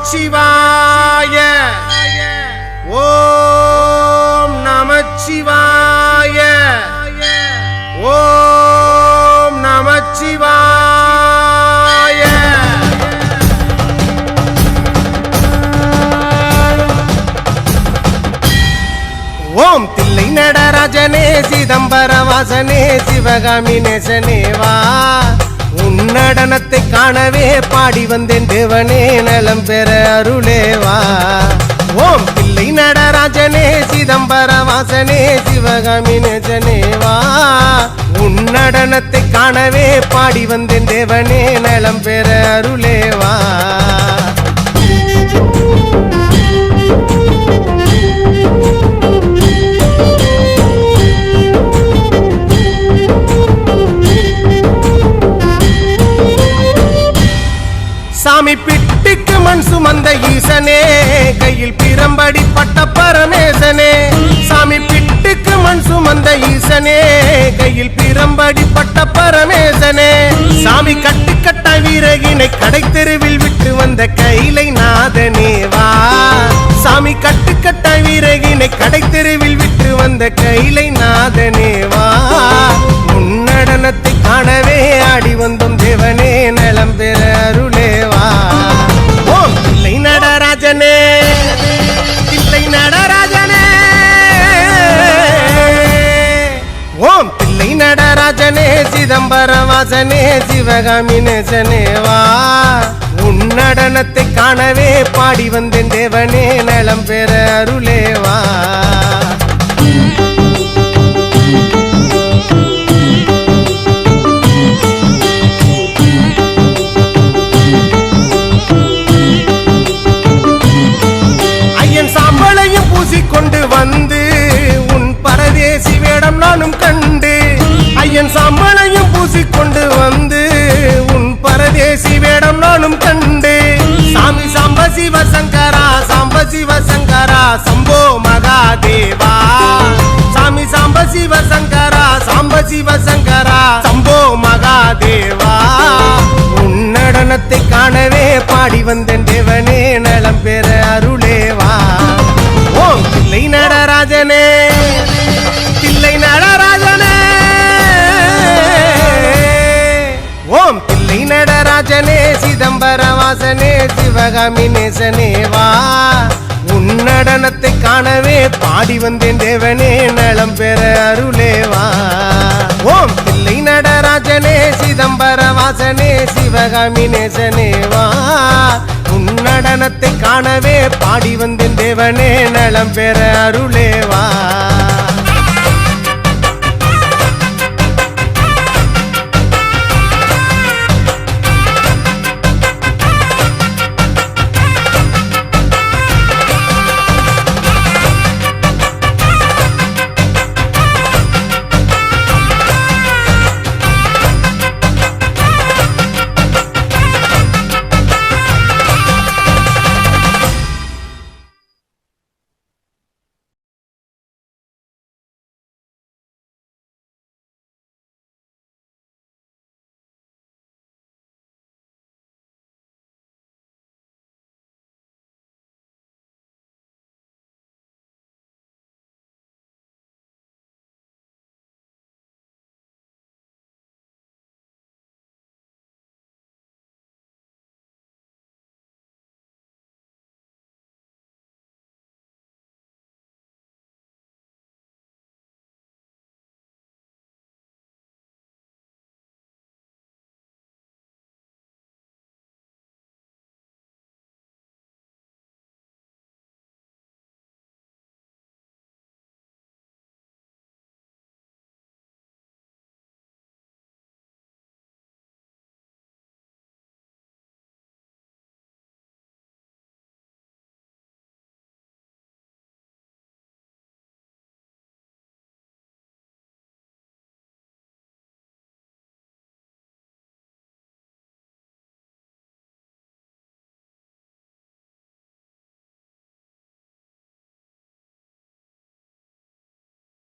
நமச்சிவாய ஓம் நமச்சிவாய ஓம் நமச்சிவாய ஓம் தில்லை நடராஜனே சிதம்பர வாசனே சிவகாமி நேசனேவா உன்னடனத்தை காணவே பாடி வந்தேன் தேவனே நலம் பெற அருளேவா ஓம் தில்லை நடராஜனே சிதம்பர வாசனே சிவகாமி நேசனேவா உன்னடனத்தை காணவே பாடி வந்தேன் தேவனே நலம் பெற அருளேவா சாமி பிட்டுக்கு மண் சுமந்த ஈசனே கையில் பிரம்படி பட்ட பரமேசனே சாமி பிட்டுக்கு மண் சுமந்த ஈசனே கையில் பிரம்படி பட்ட பரமேசனே சாமி கட்டுக்கட்ட வீரகினை கடை தெருவில் விட்டு வந்த கைலை நாதனேவா சாமி கட்டுக்கட்ட வீரகினை கடை தெருவில் விட்டு வந்த கைலை நாதனேவா உன்னடனத்தை காணவே ஆடி வந்தோம் தேவனே நலம் பெற அருளேவா ஓம் தில்லை நடராஜனே தில்லை நடராஜனே ஓம் தில்லை நடராஜனே சிதம்பர வாசனே சிவகாமி நேசனேவா உன்னடனத்தை காணவே பாடி வந்தேன் தேவனே நலம் பெற அருளேவா கொண்டு வந்து உன் பரதேசி வேடம் நானும் கண்டு ஐயன் சாம்பலையும் பூசிக்கொண்டு வந்து உன் பரதேசி வேடம் நானும் கண்டு சாமி சாம்ப சிவசங்கரா சாம்ப சிவசங்கரா சம்போ மகாதேவா சாமி சாம்ப சிவசங்கரா சாம்ப சிவசங்கரா சம்போ மகாதேவா உன்னடனத்தை காணவே பாடி வந்தேன் தேவனே நலம் பெற அருளேவா ஓம் தில்லை நடராஜனே தில்லை நடராஜனே ஓம் தில்லை நடராஜனே சிதம்பர வாசனே சிவகாமி நேசனேவா உன்னடனத்தை காணவே பாடி வந்தேன் தேவனே நலம் பெற அருளேவா ஓம் தில்லை நடராஜனே சிதம்பர வாசனே சிவகாமி நேசனேவா உன்னடனத்தை காணவே பாடி வந்தேன் தேவனே நலம் பெற அருளேவா